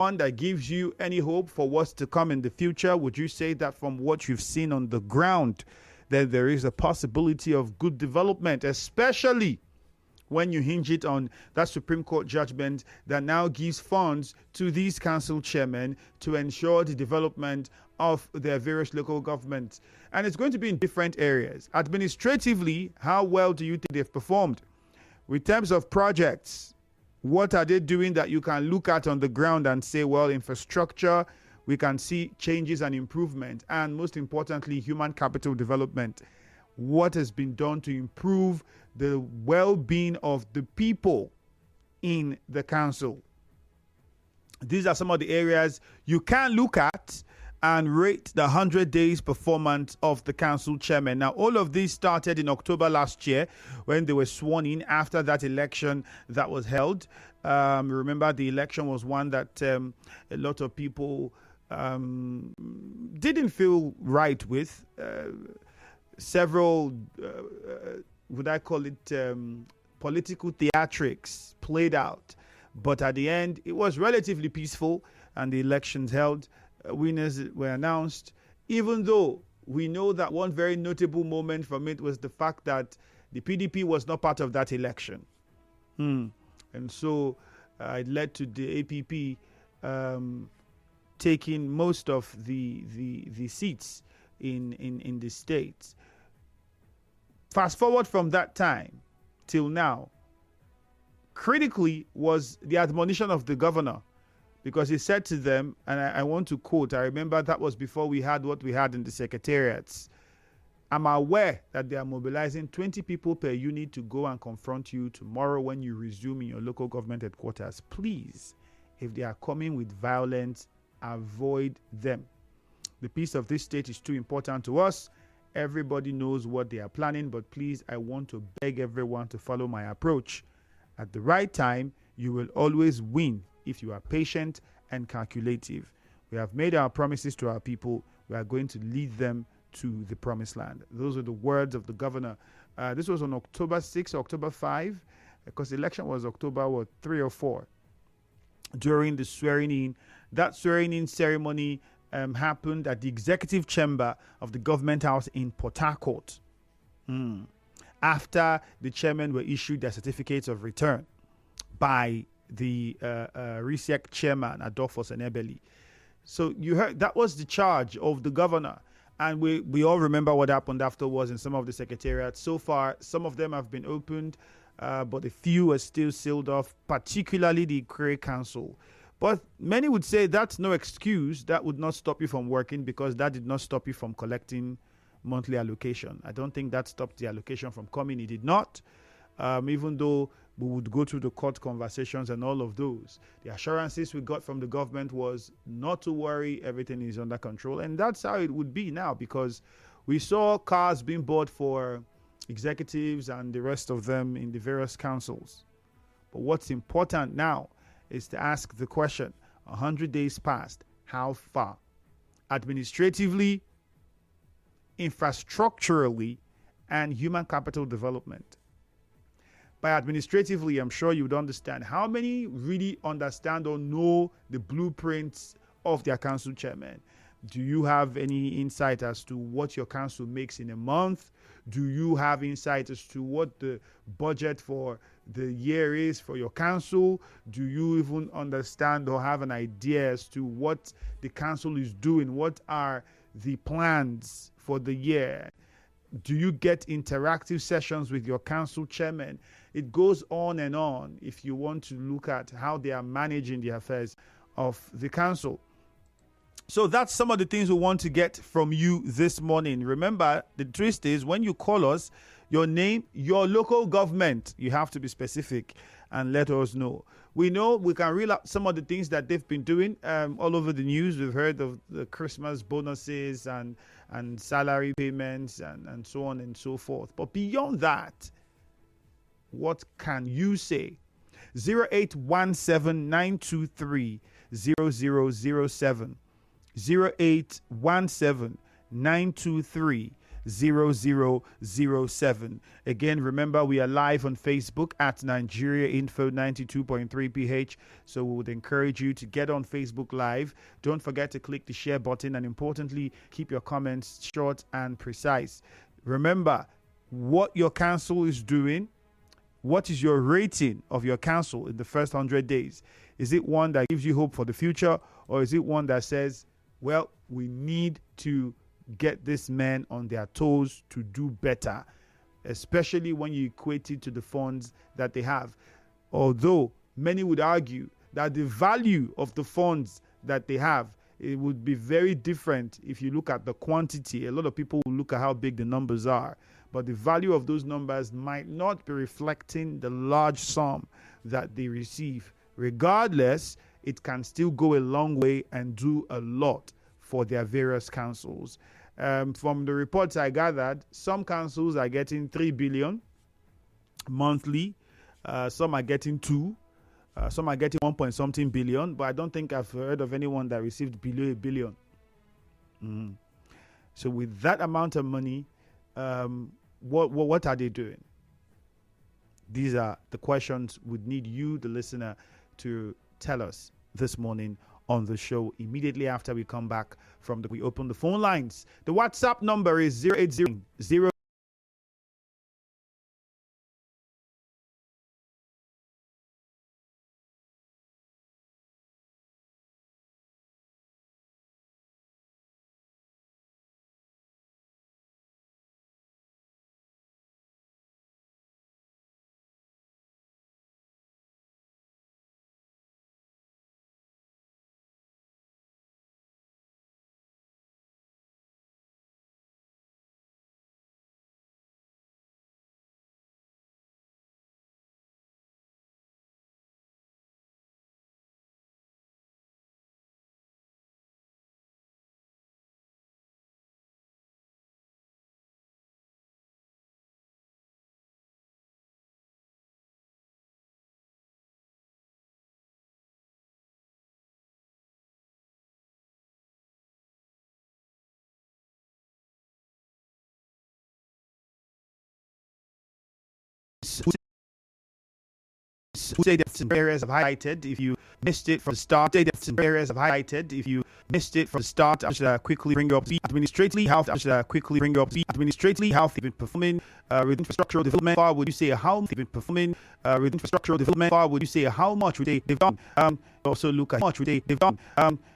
one that gives you any hope for what's to come in the future? Would you say that from what you've seen on the ground, that there is a possibility of good development, especially when you hinge it on that Supreme Court judgment that now gives funds to these council chairmen to ensure the development of their various local governments? And it's going to be in different areas. Administratively, how well do you think they've performed? In terms of projects, what are they doing that you can look at on the ground and say, well, infrastructure, we can see changes and improvement, and most importantly, human capital development. What has been done to improve the well-being of the people in the council? These are some of the areas you can look at and rate the 100 days performance of the council chairman. Now, all of this started in October last year when they were sworn in after that election that was held. Remember, the election was one that a lot of people didn't feel right with. Several, would I call it, political theatrics played out. But at the end, it was relatively peaceful and the elections held. Winners were announced, even though we know that one very notable moment from it was the fact that the PDP was not part of that election. And so it led to the APP taking most of the seats in the states. Fast forward from that time till now, critically was the admonition of the governor, because he said to them, and I want to quote, I remember that was before we had what we had in the secretariats. I'm aware that they are mobilizing 20 people per unit to go and confront you tomorrow when you resume in your local government headquarters. Please, if they are coming with violence, avoid them. The peace of this state is too important to us. Everybody knows what they are planning, but please, I want to beg everyone to follow my approach. At the right time, you will always win if you are patient and calculative. We have made our promises to our people. We are going to lead them to the promised land. Those are the words of the governor. This was on October 6, October 5, because the election was October 3 or 4. During the swearing in, that swearing in ceremony happened at the executive chamber of the government house in Port Harcourt. After the chairmen were issued their certificates of return by the RISEC chairman, Adolphus Enebeli. So you heard that was the charge of the governor. And we all remember what happened afterwards in some of the secretariats. So far, some of them have been opened, but a few are still sealed off, particularly the Cray Council. But many would say that's no excuse. That would not stop you from working, because that did not stop you from collecting monthly allocation. I don't think that stopped the allocation from coming. It did not. Even though we would go through the court conversations and all of those, the assurances we got from the government was not to worry, everything is under control. And that's how it would be now, because we saw cars being bought for executives and the rest of them in the various councils. But what's important now is to ask the question, 100 days passed, how far? Administratively, infrastructurally, and human capital development. By administratively, I'm sure you would understand how many really understand or know the blueprints of their council chairman. Do you have any insight as to what your council makes in a month? Do you have insight as to what the budget for the year is for your council? Do you even understand or have an idea as to what the council is doing? What are the plans for the year? Do you get interactive sessions with your council chairman? It goes on and on if you want to look at how they are managing the affairs of the council. So that's some of the things we want to get from you this morning. Remember, the twist is when you call us, your name, your local government, you have to be specific and let us know. We know we can reel out some of the things that they've been doing all over the news. We've heard of the Christmas bonuses and salary payments and so on and so forth. But beyond that, what can you say? 0817-923-0007. 0817-923-0007. 0007. Again, remember we are live on Facebook at Nigeria Info 92.3 PH. So we would encourage you to get on Facebook Live. Don't forget to click the share button, and importantly, keep your comments short and precise. Remember what your council is doing. What is your rating of your council in the first 100 days? Is it one that gives you hope for the future, or is it one that says, well, we need to get this men on their toes to do better, especially when you equate it to the funds that they have? Although many would argue that the value of the funds that they have, it would be very different if you look at the quantity. A lot of people will look at how big the numbers are, but the value of those numbers might not be reflecting the large sum that they receive. Regardless, it can still go a long way and do a lot for their various councils. From the reports I gathered, some councils are getting 3 billion monthly. Some are getting 2. Some are getting 1 point something billion, but I don't think I've heard of anyone that received below 1 billion. So with that amount of money, what are they doing? These are the questions we'd need you, the listener, to tell us this morning on the show. Immediately after we come back from we open the phone lines. The WhatsApp number is 080 who say that some areas have highlighted. If you missed it from the start, say that some areas have highlighted. If you missed it from the start, I should quickly bring you up to speed. Administratively, how I should quickly bring you up to speed. Administratively, how they've been performing with infrastructural development. Far would you say how they've been performing with infrastructural development? Far would you say how much would they've done? Also look at how much would they've done.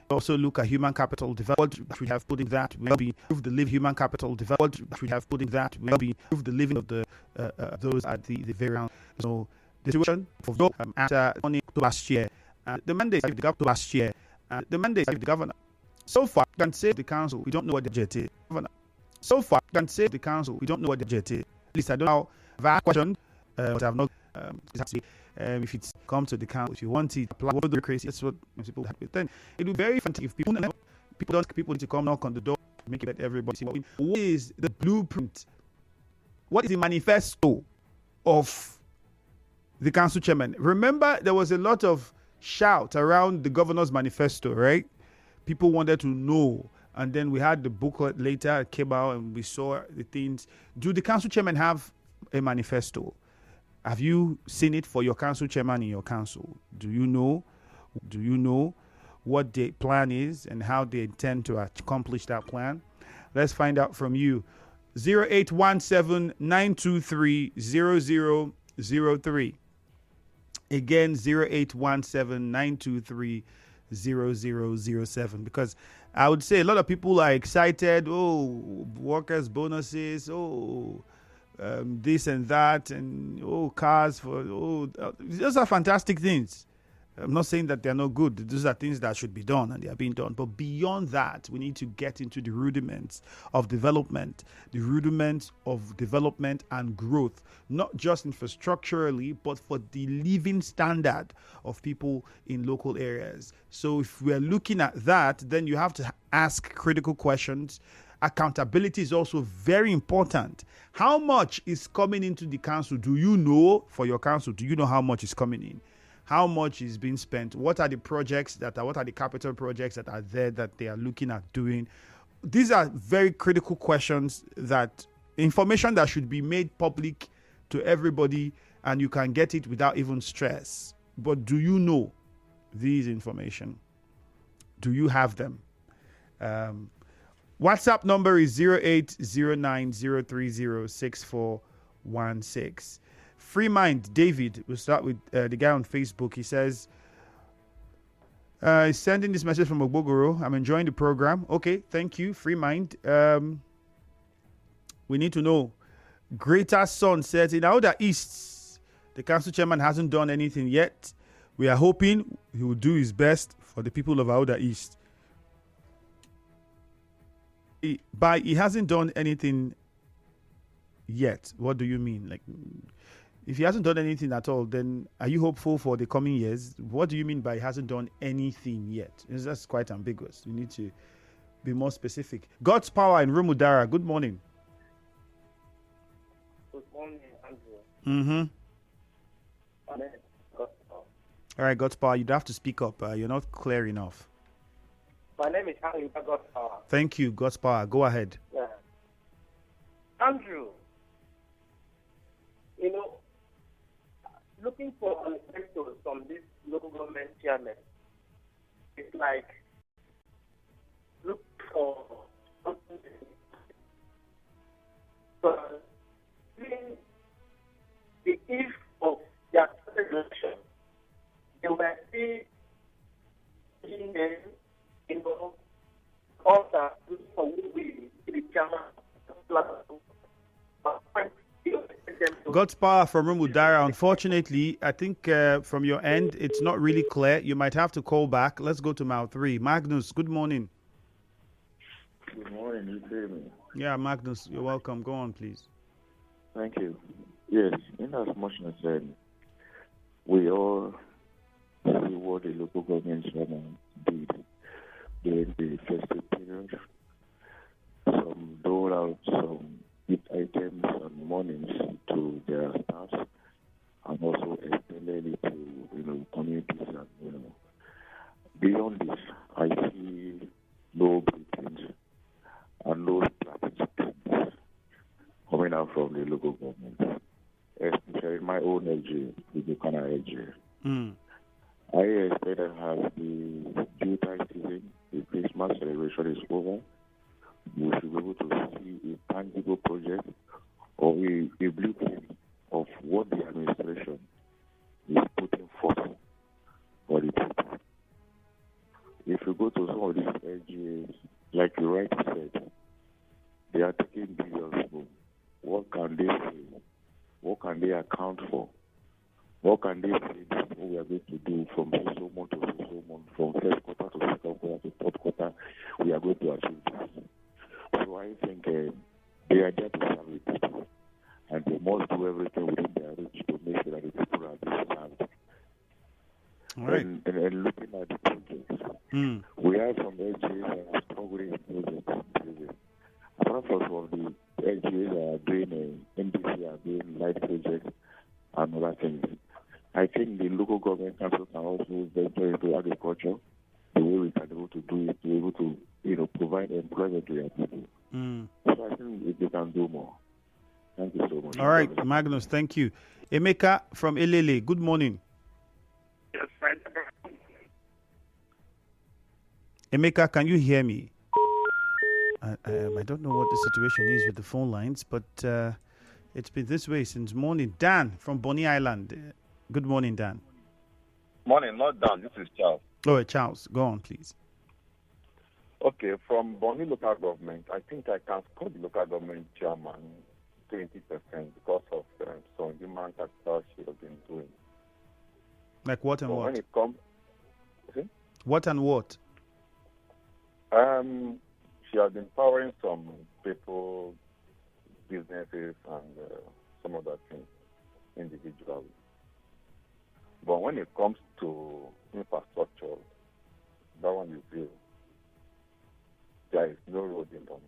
Also look at human capital development. What should have put in that will be improve the live human capital development. What should have put in that will be improve the living of the those at the very round. So the situation for after last year, the mandate of the governor last year, the mandate of the governor. So far, can say the council, we don't know what the budget is. Governor. So far, can say the council, we don't know what the budget is. At least I don't know. I've asked question, but I've not exactly. If it's come to the council, if you want it, apply what the crazy. That's what people have. Then it would be very fantastic if people need to come knock on the door, make it let everybody see what is the blueprint. What is the manifesto of the council chairman? Remember, there was a lot of shout around the governor's manifesto, right? People wanted to know, and then we had the booklet later, it came out, and we saw the things. Do the council chairman have a manifesto? Have you seen it for your council chairman in your council? Do you know what the plan is and how they intend to accomplish that plan? Let's find out from you. 0817-923-0003. Again, 0817-923-0007. Because I would say a lot of people are excited. Oh, workers' bonuses. Oh, this and that. And cars for. Those are fantastic things. I'm not saying that they're not good. Those are things that should be done, and they are being done. But beyond that, we need to get into the rudiments of development, and growth, not just infrastructurally, but for the living standard of people in local areas. So if we're looking at that, then you have to ask critical questions. Accountability is also very important. How much is coming into the council? Do you know for your council? Do you know how much is coming in? How much is being spent? What are the projects what are the capital projects that are there that they are looking at doing? these are very critical questions, that information that should be made public to everybody, and you can get it without even stress. But do you know these information? Do you have them? WhatsApp number is 0809-030-6416. Free Mind David, we'll start with the guy on Facebook. He says, sending this message from Ogbogoro. I'm enjoying the program. Okay, thank you, Free Mind. We need to know. Greater Sun says, in Auda East, the council chairman hasn't done anything yet. We are hoping he will do his best for the people of Auda East. He hasn't done anything yet. What do you mean? Like, if he hasn't done anything at all, then are you hopeful for the coming years? What do you mean by he hasn't done anything yet? That's quite ambiguous. You need to be more specific. God's Power in Rumudara. Good morning. Good morning, Andrew. All right, God's Power, you'd have to speak up. You're not clear enough. My name is Andrew, God's Power. Thank you, God's Power. Go ahead. Yeah. Andrew, looking for manifestos from this local government chairman, it's like look for something. But in the eve of their election, they were still giving them, all that for who we the chairman. God's Power from Rumudara. Unfortunately, I think from your end, it's not really clear. You might have to call back. Let's go to Mouth 3. Magnus, good morning. Good morning, you hear me? Yeah, Magnus, you're welcome. Go on, please. Thank you. Yes, in as much as we all see what the local government chairman did during the festive period. Some dole out some gift items and monies to their staffs, and also extended it to communities. And beyond this, I see no briefings and no strategic coming out from the local government, especially in my own LG, the Kana LG. I expect to have the due time season, the Christmas celebration is over. We should be able to see a tangible project or a blueprint of what the administration is putting forth for the people. If you go to some of these NGOs, like you rightly said, they are taking billions home. What can they say? What can they account for? What can they say this is what we are going to do from so month to so month, from first quarter to second quarter to third quarter, we are going to achieve this. So I think they are there to serve the people, and they must do everything within their reach to make sure that the people are being served. All right. And looking at the projects, we have some NGOs that are struggling in projects. Apart from some of the NGOs that are doing NDC are doing light projects and other things. I think the local government council can also venture into agriculture the way we can be able to do it, to be able to provide employment to their people. So I think they can do more. Thank you so much. All right, Magnus, thank you. Emeka from Elele, good morning. Yes, right. Emeka, can you hear me? I don't know what the situation is with the phone lines, but it's been this way since morning. Dan from Bonny Island. Good morning, Dan. Morning, not Dan. This is Charles. Oh, Charles, go on, please. Okay, from Bonny local government, I think I can score the local government chairman 20% because of some human capital she has been doing. Like what and so what? When it comes, what and what? She has been powering some people, businesses, and some other things individually. But when it comes to infrastructure, that one is real. There is no road in them,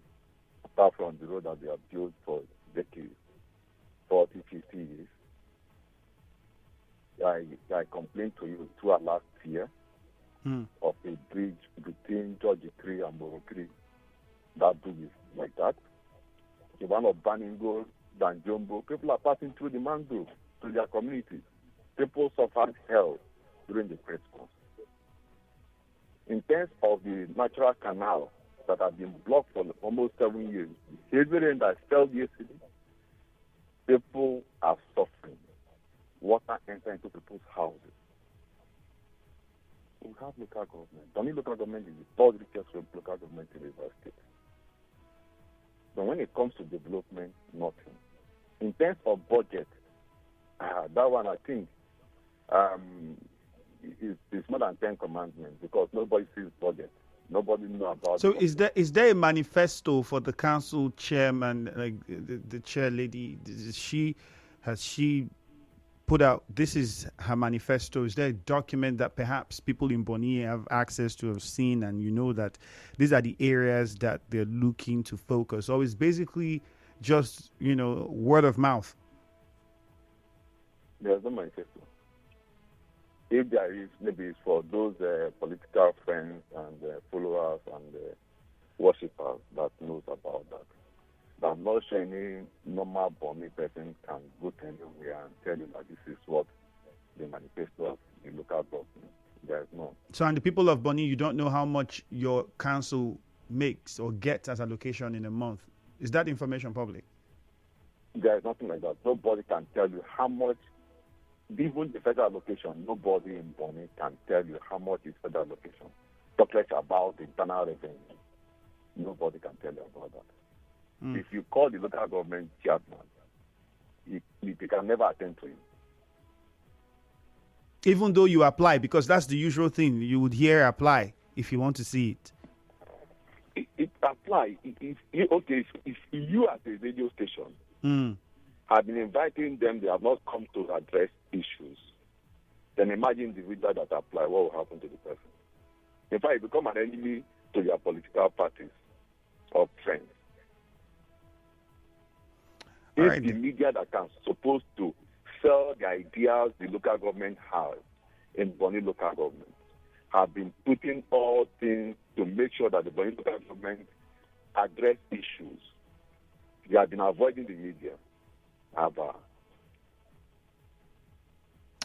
apart from the road that they have built for decades, 40, 50 years. I complained to you throughout last year of a bridge between Georgie 3 and Boro 3 that do it like that. The one of Baningo, Danjombo, people are passing through the mangrove to their communities. People suffered hell during the Christmas. In terms of the natural canal that have been blocked for almost 7 years, the heavy rain that fell yesterday, people are suffering. Water entering into people's houses. We have local government. The only local government is the third richest local government in River State. But when it comes to development, nothing. In terms of budget, that one I think is more than 10 commandments because nobody sees budget. Nobody knows about. So is there a manifesto for the council chairman, like the chair lady? Has she put out, this is her manifesto? Is there a document that perhaps people in Bonny have access to, have seen, and you know that these are the areas that they're looking to focus? Or is basically just, word of mouth? There's no manifesto. If there is, maybe it's for those political friends and followers and worshippers that knows about that. But I'm not sure any normal Bonny person can go to anywhere and tell you that this is what the manifesto of the local government. There's no. So, and the people of Bonny, you don't know how much your council makes or gets as allocation in a month. Is that information public? There is nothing like that. Nobody can tell you how much. Even the federal allocation, nobody in Bonny can tell you how much is federal allocation. Talk less about the internal revenue. Nobody can tell you about that. If you call the local government chairman, you can never attend to him. Even though you apply, because that's the usual thing. You would hear apply if you want to see it. It apply. If you as a radio station have been inviting them, they have not come to address issues, then imagine the individual that apply, what will happen to the person? In fact, you become an enemy to your political parties or friends. If the media that are supposed to sell the ideas the local government has in Bonny local government have been putting all things to make sure that the Bonny local government address issues, they have been avoiding the media. All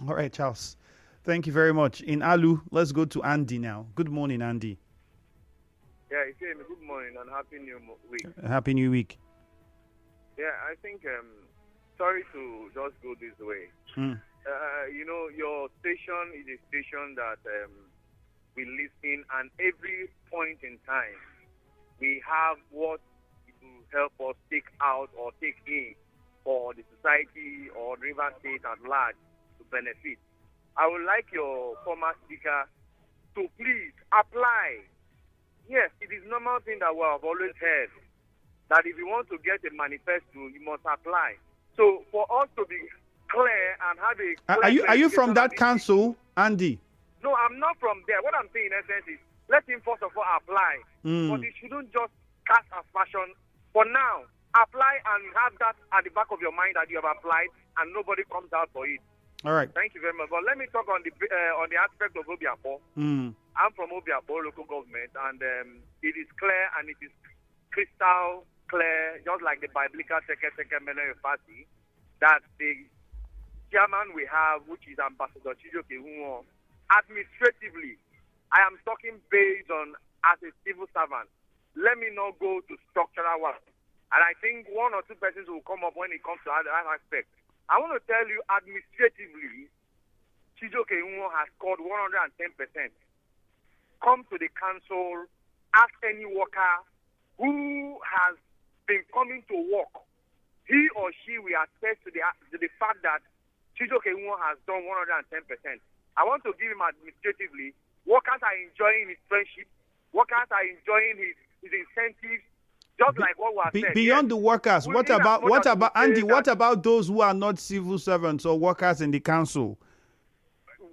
right, Charles. Thank you very much. In Alu, let's go to Andy now. Good morning, Andy. Yeah, good morning and Happy New Week. Happy New Week. Yeah, I think, sorry to just go this way. Your station is a station that we listen, and every point in time, we have what will help us take out or take in for the society or River State at large to benefit. I would like your former speaker to please apply. Yes, it is normal thing that we have always heard, that if you want to get a manifesto, you must apply. So for us to be clear and have a... Are you from that council, Andy? No, I'm not from there. What I'm saying in essence is, let him first of all apply. But he shouldn't just cast aspersion. For now, apply and have that at the back of your mind that you have applied and nobody comes out for it. All right. Thank you very much. But let me talk on the aspect of Obiapo. I'm from Obiapo local government, and it is clear and it is crystal clear, just like the biblical Second Party, that the chairman we have, which is Ambassador Chijoke Unwo, administratively, I am talking based on as a civil servant. Let me not go to structural work. And I think one or two persons will come up when it comes to that aspect. I want to tell you, administratively, Chijoke Unwo has scored 110%. Come to the council, ask any worker who has been coming to work. He or she will attest to the fact that Chijoke Unwo has done 110%. I want to give him administratively. Workers are enjoying his friendship. Workers are enjoying his incentives. Just like what was said. Beyond the workers, what about Andy? What about those who are not civil servants or workers in the council?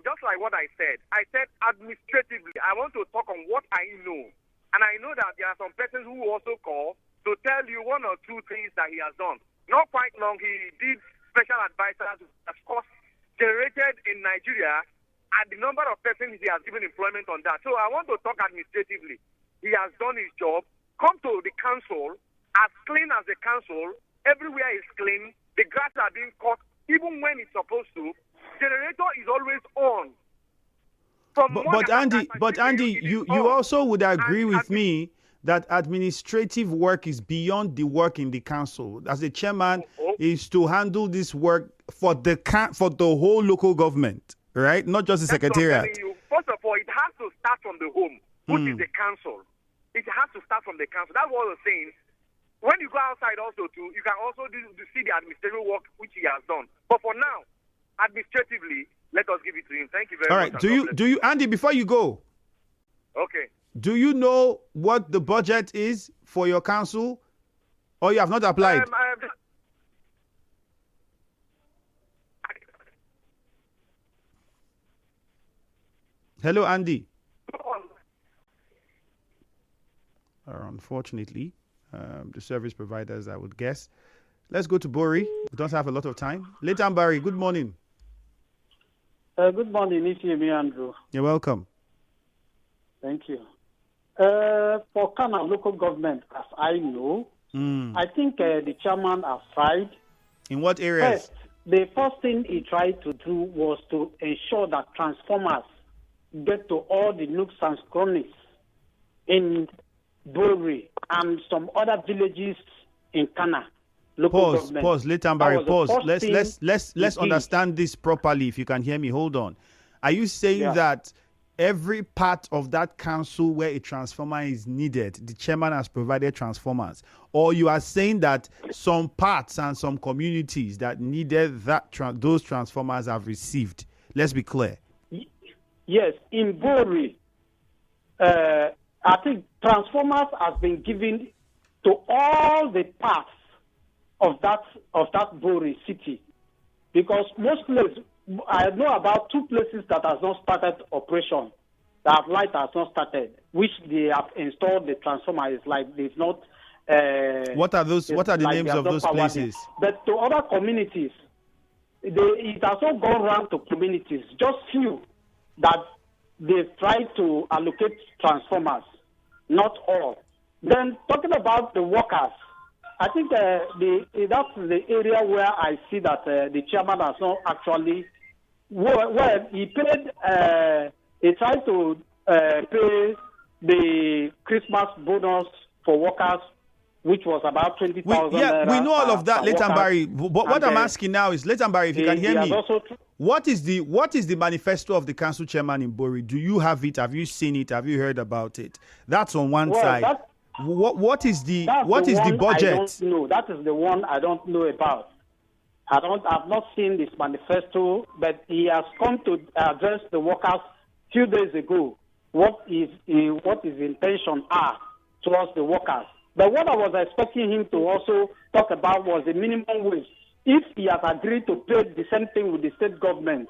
Just like what I said administratively, I want to talk on what I know. And I know that there are some persons who also call to tell you one or two things that he has done. Not quite long, he did special advisors, of course, generated in Nigeria, and the number of persons he has given employment on that. So I want to talk administratively. He has done his job. come to the council, as clean as the council, everywhere is clean, the grass are being cut, even when it's supposed to. Generator is always on. But Andy, you also would agree with me that administrative work is beyond the work in the council. As the chairman, is to handle this work for the whole local government, right? Not just the secretariat. First of all, it has to start from the home, which is the council. It has to start from the council. That's what I was saying. When you go outside also too, you can also see the administrative work which he has done. But for now, administratively, let us give it to him. Thank you very much. All right. Do you Andy, before you go? Okay. Do you know what the budget is for your council, or you have not applied? Hello, Andy. Unfortunately, the service providers, I would guess. Let's go to Bori. We don't have a lot of time. Leighton Barry, good morning. Good morning, Ifeami Andrew. You're welcome. Thank you. For Kana local government, as I know, I think the chairman has tried. In what areas? First, the first thing he tried to do was to ensure that transformers get to all the nooks and crannies in Bori and some other villages in Kana. Pause, Leighton Barry, pause. Let's understand this properly. If you can hear me, hold on. Are you saying that every part of that council where a transformer is needed, the chairman has provided transformers? Or you are saying that some parts and some communities that needed those transformers have received? Let's be clear. Yes, in Bori, I think transformers has been given to all the parts of that Bori city, because most places, I know about 2 places that has not started operation, that light has not started, which they have installed the transformer. Is like there's not. What are those? What are the names of those places? But to other communities, it has not gone around to communities. Just few that they've tried to allocate transformers, not all. Then talking about the workers, I think that's the area where I see that the chairman has not actually. Well, he paid. He tried to pay the Christmas bonus for workers, which was about 20,000. We know all of that, Leighton Barry. But what I'm asking now is, Leighton Barry, if you can hear me, what is the manifesto of the council chairman in Bori? Do you have it? Have you seen it? Have you heard about it? That's on one side. What is the budget? I don't know. That is the one I don't know about. I've not seen this manifesto, but he has come to address the workers few days ago. What his intention are towards the workers. But what I was expecting him to also talk about was the minimum wage. If he has agreed to pay the same thing with the state government,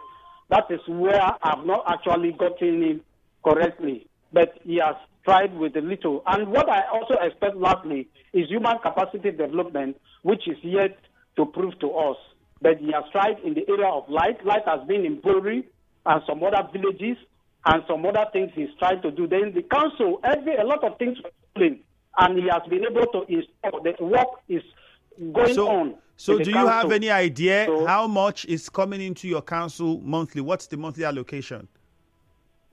that is where I've not actually gotten him correctly. But he has tried with a little. And what I also expect lastly is human capacity development, which is yet to prove to us. But he has tried in the area of light. Light has been in Bori and some other villages and some other things he's trying to do. Then the council, a lot of things are happening, and he has been able to install. The work is going on. So do you have any idea how much is coming into your council monthly? What's the monthly allocation?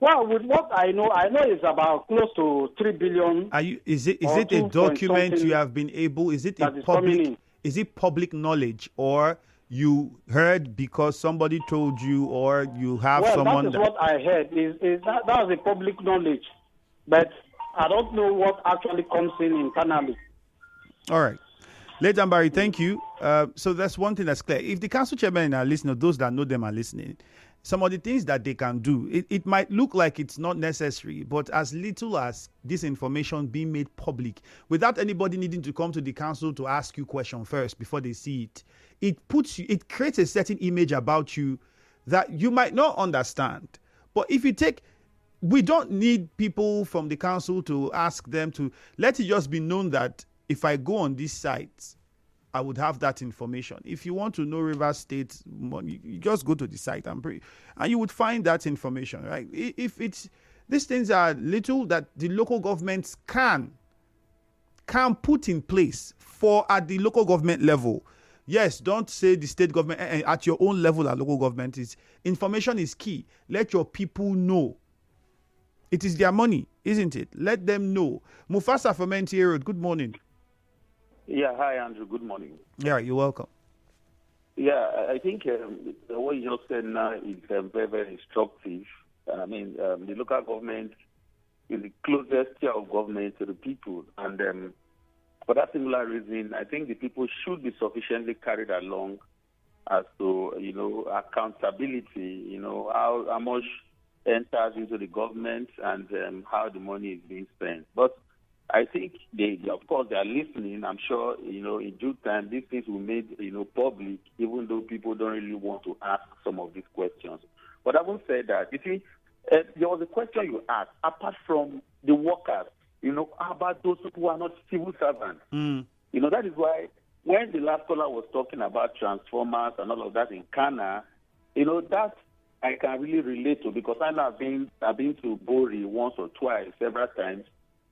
Well, with what I know it's about close to 3 billion. Is it a document you have been able? Is it public knowledge, or you heard because somebody told you, or you have someone? That is what I heard. That was a public knowledge, but I don't know what actually comes in internally. All right. Leighton Barry, thank you. So that's one thing that's clear. If the council chairmen are listening, those that know them are listening, some of the things that they can do, it might look like it's not necessary, but as little as this information being made public, without anybody needing to come to the council to ask you question first before they see it, it creates a certain image about you that you might not understand. But if you we don't need people from the council to ask them to, let it just be known that if I go on these sites, I would have that information. If you want to know Rivers State, you just go to the site and you would find that information, right? If these things are little that the local governments can can put in place for at the local government level. Yes, don't say the state government. At your own level at local government, information is key. Let your people know. It is their money, isn't it? Let them know. Mufasa from NTA Road, good morning. Yeah, hi, Andrew. Good morning. Yeah, you're welcome. Yeah, I think what you just said now is very, very instructive. I mean, the local government is the closest tier of government to the people. And for that similar reason, I think the people should be sufficiently carried along as to, accountability, how much enters into the government and how the money is being spent. But I think of course, they are listening. I'm sure, in due time, these things will be made, public, even though people don't really want to ask some of these questions. But having said that, you see, there was a question you asked, apart from the workers, how about those who are not civil servants? That is why when the last caller was talking about transformers and all of that in Ghana, that I can really relate to, because I know I've been to Bori once or twice, several times,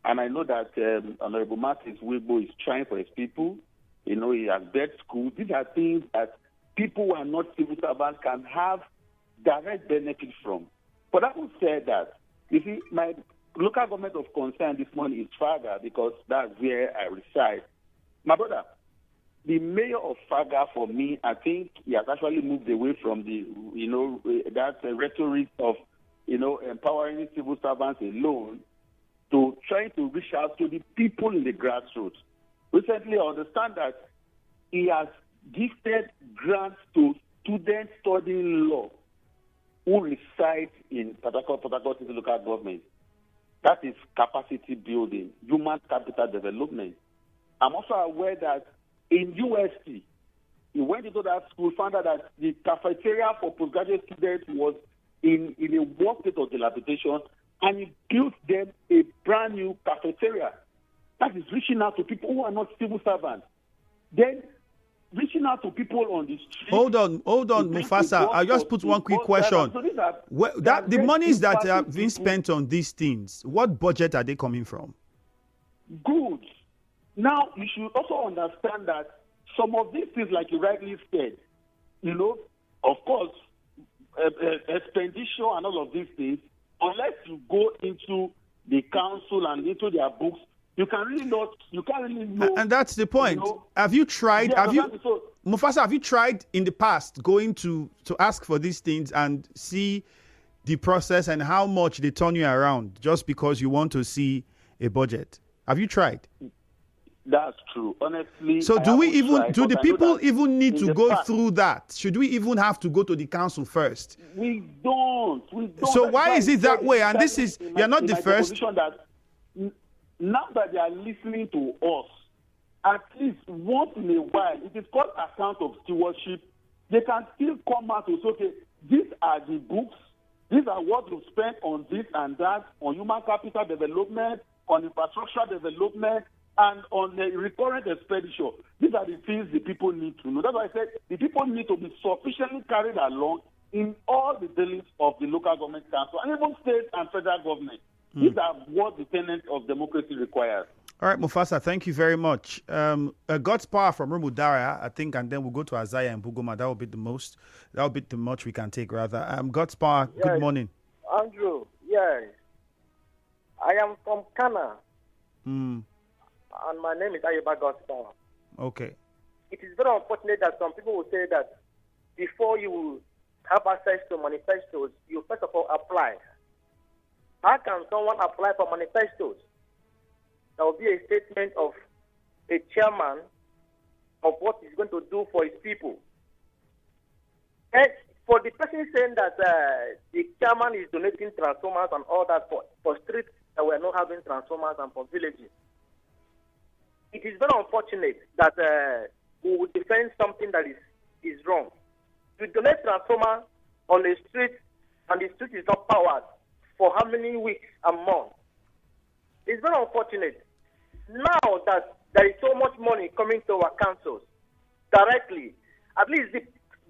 and I know that Honorable Martins Wigbo is trying for his people. He has built schools. These are things that people who are not civil servants can have direct benefit from. But having said that, you see, my local government of concern this morning is Faga, because that's where I reside. My brother, the mayor of Faga, for me, I think he has actually moved away from that rhetoric of, empowering civil servants alone to trying to reach out to the people in the grassroots. Recently, I understand that he has gifted grants to students studying law who reside in Port Harcourt City local government. That is capacity building, human capital development. I'm also aware that in UST, he went into that school, found out that the cafeteria for postgraduate students was in a worst state of dilapidation, and he built them a brand new cafeteria. That is reaching out to people who are not civil servants. Then reaching out to people on the street. Hold on, Mufasa. I'll just put one quick question. So the monies that have been spent on these things, what budget are they coming from? Good. Now, you should also understand that some of these things, like you rightly said, of course, expenditure and all of these things, unless you go into the council and into their books, you can't really know. And that's the point. Have you tried? Mufasa, have you tried in the past going to ask for these things and see the process and how much they turn you around just because you want to see a budget? Have you tried? That's true. Honestly. So do the people even need to go through that? Should we even have to go to the council first? We don't. So why is it that way? And this is, you're not the first. Now that they are listening to us, at least once in a while, it is called account of stewardship. They can still come out and say, okay, these are the books, these are what you spent on this and that, on human capital development, on infrastructure development, and on the recurrent expenditure. These are the things the people need to know. That's why I said the people need to be sufficiently carried along in all the dealings of the local government council and even state and federal government. These are what the tenets of democracy requires. All right, Mufasa, thank you very much. God's power from Rumudara, I think, and then we'll go to Isaiah and Bugoma. That will be the much we can take, rather. God's power, yes. Good morning. Andrew, yes. I am from Ghana. And my name is Ayuba God's power. Okay. It is very unfortunate that some people will say that before you have access to manifestos, you first of all apply. How can someone apply for manifestos? There will be a statement of a chairman of what he's going to do for his people. And for the person saying that the chairman is donating transformers and all that for streets that we are not having transformers and for villages, it is very unfortunate that we would defend something that is wrong. To donate transformer on a street and the street is not powered for how many weeks and months? It's very unfortunate. Now that there is so much money coming to our councils directly, at least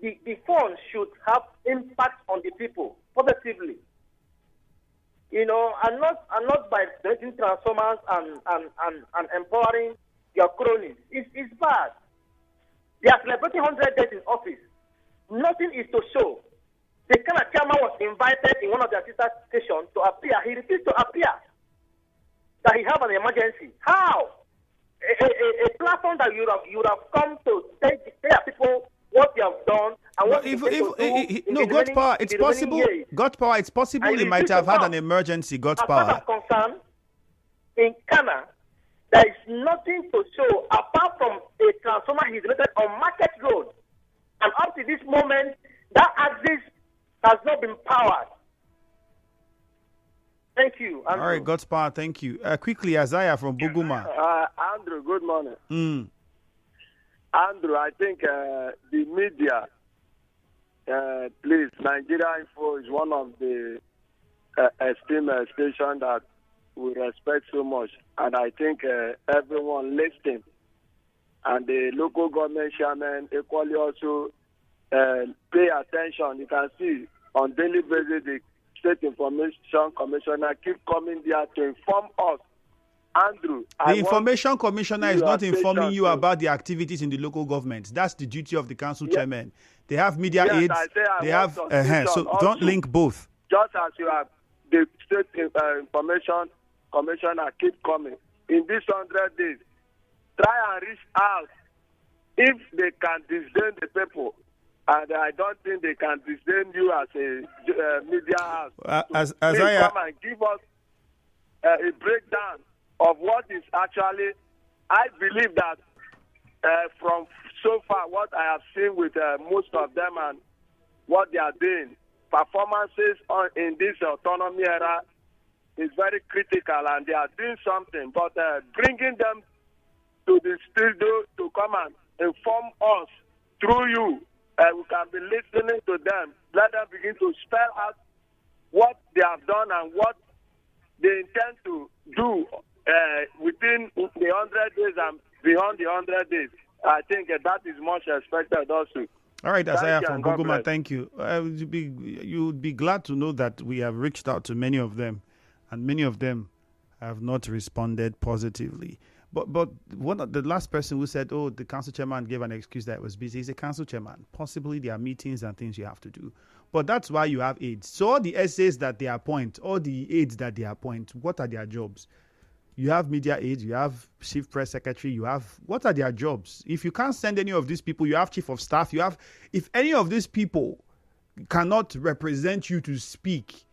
the funds should have impact on the people positively. and not by creating transformers and empowering your cronies. It's bad. They are celebrating 100 days in office. Nothing is to show. The kind of chairman was invited in one of their sister stations to appear. He refused to appear. That he have an emergency. How? A platform that you would have come to tell people what you have done and what you God's power, it's possible. God's power, it's possible he might have had an emergency. God's power. As far as concerned, in Ghana, there is nothing to show apart from a transformer he's rated on Market Road. And up to this moment, that axis has not been powered. Thank you, Andrew. All right, God's power, thank you. Quickly, Isaiah from Buguma. Andrew, good morning. Andrew, I think the media, please, Nigeria Info is one of the esteemed stations that we respect so much. And I think everyone listening and the local government chairman equally also pay attention. You can see on daily basis the State Information Commissioner keep coming there to inform us. Andrew, the Information Commissioner is not informing you about the activities in the local government. That's the duty of the council chairman. They have media aids. They have so don't link both. Just as you have the State Information Commissioner keep coming in these 100 days, try and reach out if they can disdain the people. And I don't think they can disdain you as a media house. As come and give us a breakdown of what is actually. I believe that from so far what I have seen with most of them and what they are doing, performances in this autonomy era is very critical, and they are doing something. But bringing them to the studio to come and inform us through you. We can be listening to them. Let them begin to spell out what they have done and what they intend to do within the 100 days and beyond the 100 days. I think that is much expected also. All right, Isaiah from Buguma, thank you. You would be glad to know that we have reached out to many of them, and many of them have not responded positively. But the last person who said, the council chairman gave an excuse that it was busy, is a council chairman. Possibly there are meetings and things you have to do. But that's why you have aides. So all the essays that they appoint, all the aides that they appoint, what are their jobs? You have media aides, you have chief press secretary, what are their jobs? If you can't send any of these people, you have chief of staff, if any of these people cannot represent you to speak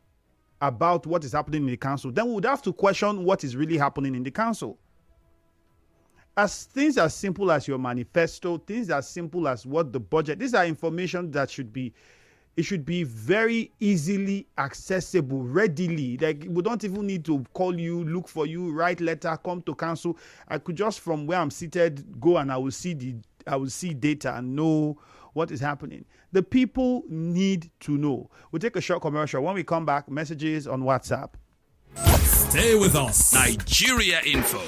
about what is happening in the council, then we would have to question what is really happening in the council. As things as simple as your manifesto, things as simple as what the budget, these are information that should be very easily accessible, readily. Like, we don't even need to call you, look for you, write letter, come to council. I could just from where I'm seated go and I will see data and know what is happening. The people need to know. We'll take a short commercial. When we come back, messages on WhatsApp. Stay with us. Nigeria Info.